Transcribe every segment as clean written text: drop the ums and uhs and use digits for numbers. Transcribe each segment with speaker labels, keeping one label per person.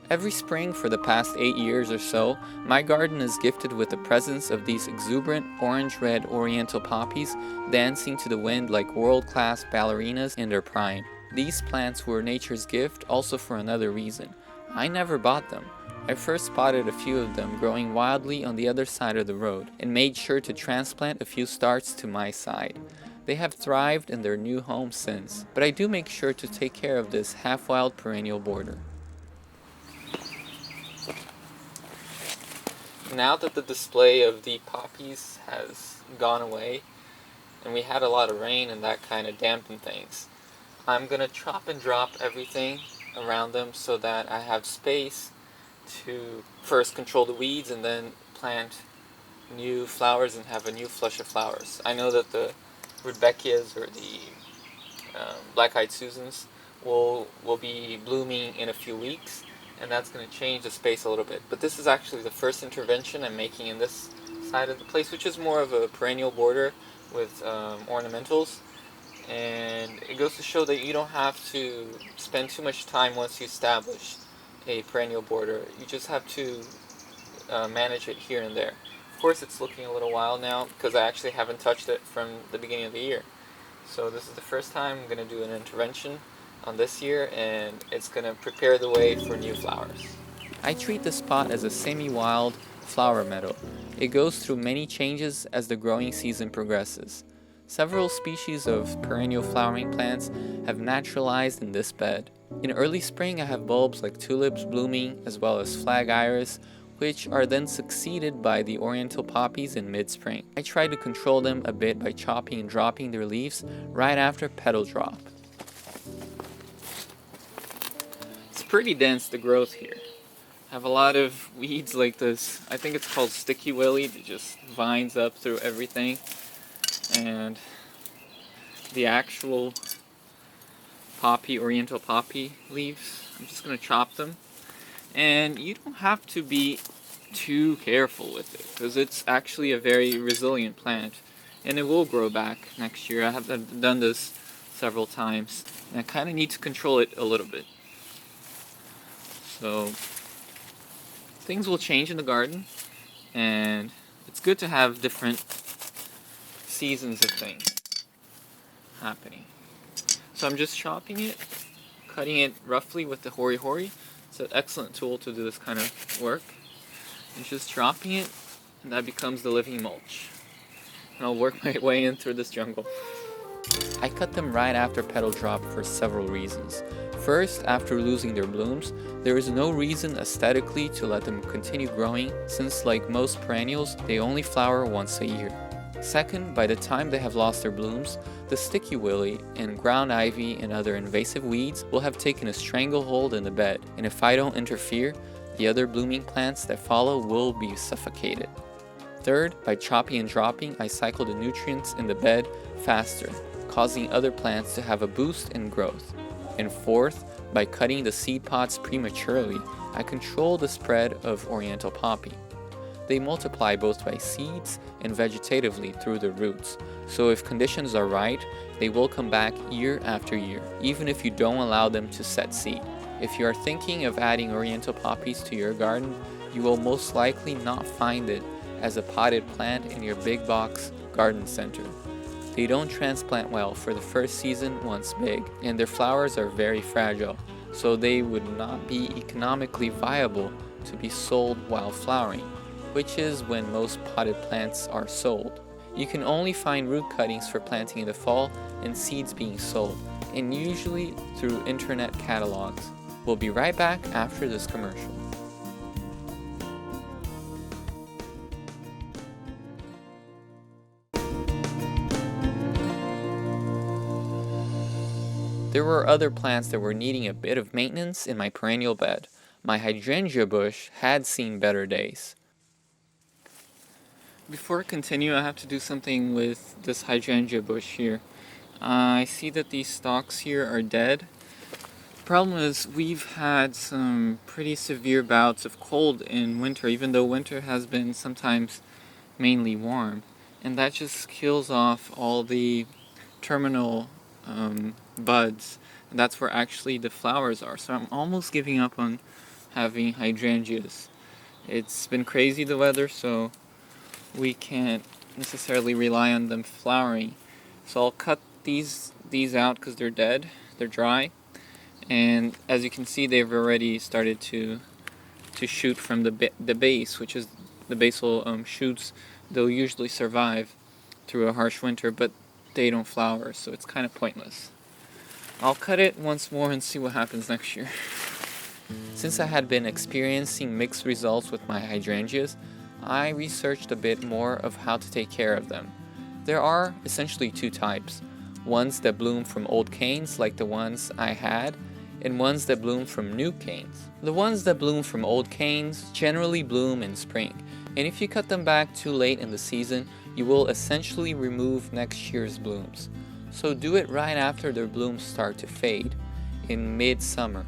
Speaker 1: Every spring for the past 8 years or so, my garden is gifted with the presence of these exuberant orange-red oriental poppies dancing to the wind like world-class ballerinas in their prime. These plants were nature's gift also for another reason. I never bought them. I first spotted a few of them growing wildly on the other side of the road and made sure to transplant a few starts to my side. They have thrived in their new home since, but I do make sure to take care of this half-wild perennial border. Now that the display of the poppies has gone away, and we had a lot of rain and that kind of dampened things, I'm going to chop and drop everything around them so that I have space to first control the weeds and then plant new flowers and have a new flush of flowers. I know that the rudbeckias or the black-eyed Susans will be blooming in a few weeks, and that's going to change the space a little bit. But this is actually the first intervention I'm making in this side of the place, which is more of a perennial border with ornamentals. And it goes to show that you don't have to spend too much time once you establish a perennial border. You just have to manage it here and there. Of course, it's looking a little wild now because I actually haven't touched it from the beginning of the year. So this is the first time I'm going to do an intervention on this year, and it's going to prepare the way for new flowers. I treat this spot as a semi-wild flower meadow. It goes through many changes as the growing season progresses. Several species of perennial flowering plants have naturalized in this bed. In early spring I have bulbs like tulips blooming as well as flag iris, which are then succeeded by the oriental poppies in mid-spring. I try to control them a bit by chopping and dropping their leaves right after petal drop. It's pretty dense, the growth here. I have a lot of weeds like this. I think it's called sticky willy. It just vines up through everything. And the actual poppy, oriental poppy leaves, I'm just going to chop them. And you don't have to be too careful with it because it's actually a very resilient plant and it will grow back next year. I have done this several times and I kind of need to control it a little bit. So things will change in the garden, and it's good to have different seasons of things happening. So I'm just chopping it, cutting it roughly with the hori hori. It's an excellent tool to do this kind of work. And just chopping it, and that becomes the living mulch. And I'll work my way in through this jungle. I cut them right after petal drop for several reasons. First, after losing their blooms, there is no reason aesthetically to let them continue growing, since like most perennials, they only flower once a year. Second, by the time they have lost their blooms, the sticky willy and ground ivy and other invasive weeds will have taken a stranglehold in the bed, and if I don't interfere, the other blooming plants that follow will be suffocated. Third, by chopping and dropping, I cycle the nutrients in the bed faster, causing other plants to have a boost in growth. And fourth, by cutting the seed pods prematurely, I control the spread of oriental poppy. They multiply both by seeds and vegetatively through the roots, so if conditions are right, they will come back year after year, even if you don't allow them to set seed. If you are thinking of adding oriental poppies to your garden, you will most likely not find it as a potted plant in your big box garden center. They don't transplant well for the first season once big, and their flowers are very fragile, so they would not be economically viable to be sold while flowering, which is when most potted plants are sold. You can only find root cuttings for planting in the fall and seeds being sold, and usually through internet catalogs. We'll be right back after this commercial. There were other plants that were needing a bit of maintenance in my perennial bed. My hydrangea bush had seen better days. Before I continue, I have to do something with this hydrangea bush here. I see that these stalks here are dead. The problem is we've had some pretty severe bouts of cold in winter, even though winter has been sometimes mainly warm. And that just kills off all the terminal buds. And that's where actually the flowers are. So I'm almost giving up on having hydrangeas. It's been crazy, the weather, so we can't necessarily rely on them flowering. So I'll cut these out because they're dead, they're dry, and as you can see, they've already started to shoot from the base, which is the basal shoots. They'll usually survive through a harsh winter, but they don't flower, so it's kind of pointless. I'll cut it once more and see what happens next year. Since I had been experiencing mixed results with my hydrangeas, I researched a bit more of how to take care of them. There are essentially two types: ones that bloom from old canes like the ones I had, and ones that bloom from new canes. The ones that bloom from old canes generally bloom in spring, and if you cut them back too late in the season, you will essentially remove next year's blooms. So do it right after their blooms start to fade, in mid-summer.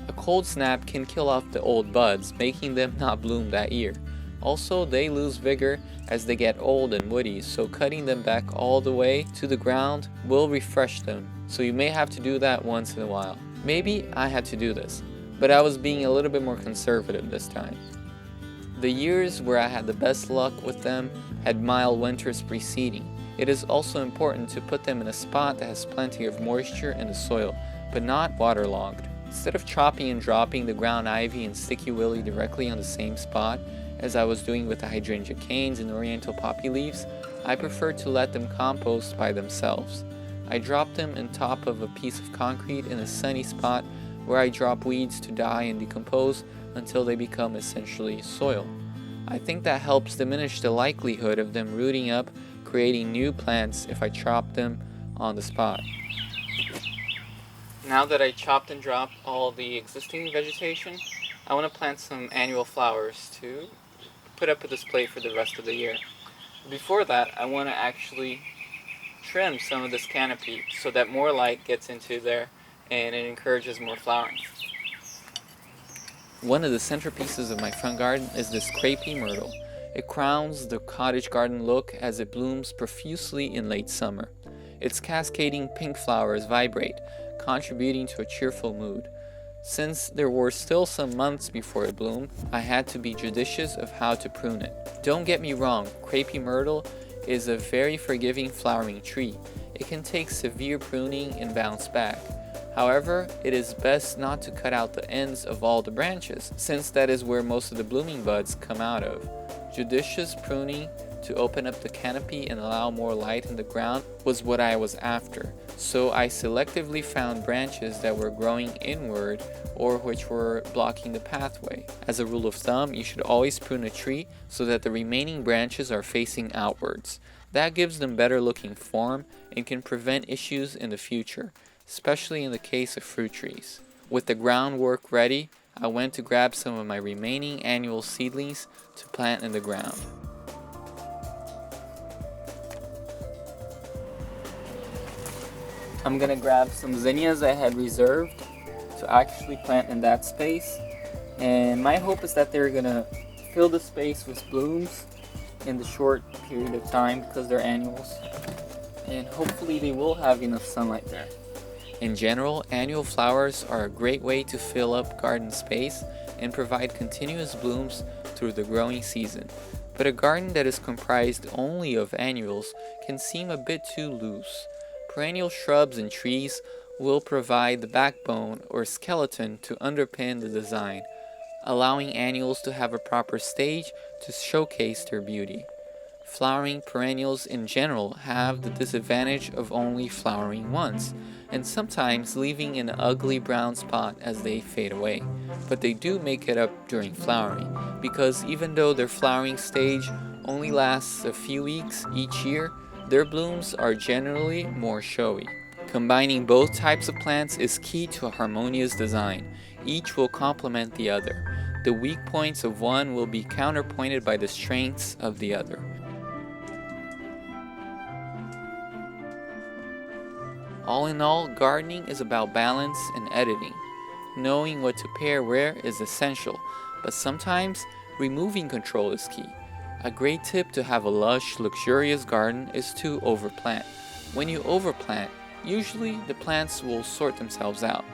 Speaker 1: A cold snap can kill off the old buds, making them not bloom that year. Also, they lose vigor as they get old and woody, so cutting them back all the way to the ground will refresh them, so you may have to do that once in a while. Maybe I had to do this, but I was being a little bit more conservative this time. The years where I had the best luck with them had mild winters preceding. It is also important to put them in a spot that has plenty of moisture in the soil, but not waterlogged. Instead of chopping and dropping the ground ivy and sticky willy directly on the same spot, as I was doing with the hydrangea canes and oriental poppy leaves, I prefer to let them compost by themselves. I drop them on top of a piece of concrete in a sunny spot where I drop weeds to die and decompose until they become essentially soil. I think that helps diminish the likelihood of them rooting up, creating new plants if I chop them on the spot. Now that I chopped and dropped all the existing vegetation, I want to plant some annual flowers to put up a display for the rest of the year. Before that, I want to actually trim some of this canopy so that more light gets into there and it encourages more flowering. One of the centerpieces of my front garden is this crepey myrtle. It crowns the cottage garden look as it blooms profusely in late summer. Its cascading pink flowers vibrate, contributing to a cheerful mood. Since there were still some months before it bloomed, I had to be judicious of how to prune it. Don't get me wrong, crepey myrtle is a very forgiving flowering tree. It can take severe pruning and bounce back. However, it is best not to cut out the ends of all the branches, since that is where most of the blooming buds come out of. Judicious pruning to open up the canopy and allow more light in the ground was what I was after, so I selectively found branches that were growing inward or which were blocking the pathway. As a rule of thumb, you should always prune a tree so that the remaining branches are facing outwards. That gives them better looking form and can prevent issues in the future, especially in the case of fruit trees. With the groundwork ready, I went to grab some of my remaining annual seedlings to plant in the ground. I'm gonna grab some zinnias I had reserved to actually plant in that space, and my hope is that they're gonna fill the space with blooms in the short period of time because they're annuals, and hopefully they will have enough sunlight there. In general, annual flowers are a great way to fill up garden space and provide continuous blooms through the growing season. But a garden that is comprised only of annuals can seem a bit too loose. Perennial shrubs and trees will provide the backbone or skeleton to underpin the design, allowing annuals to have a proper stage to showcase their beauty. Flowering perennials in general have the disadvantage of only flowering once, and sometimes leaving an ugly brown spot as they fade away. But they do make it up during flowering, because even though their flowering stage only lasts a few weeks each year, their blooms are generally more showy. Combining both types of plants is key to a harmonious design. Each will complement the other. The weak points of one will be counterpointed by the strengths of the other. All in all, gardening is about balance and editing. Knowing what to pair where is essential, but sometimes removing control is key. A great tip to have a lush, luxurious garden is to overplant. When you overplant, usually the plants will sort themselves out.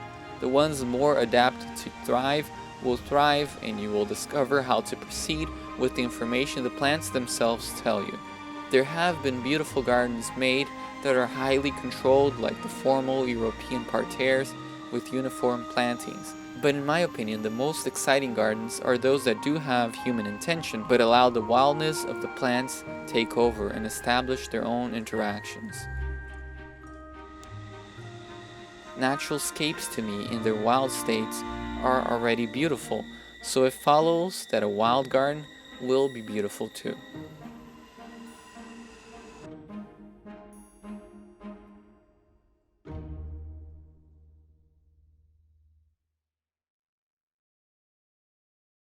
Speaker 1: The ones more adapted to thrive will thrive, and you will discover how to proceed with the information the plants themselves tell you. There have been beautiful gardens made that are highly controlled, like the formal European parterres with uniform plantings. But in my opinion, the most exciting gardens are those that do have human intention, but allow the wildness of the plants take over and establish their own interactions. Natural scapes to me in their wild states are already beautiful, so it follows that a wild garden will be beautiful too.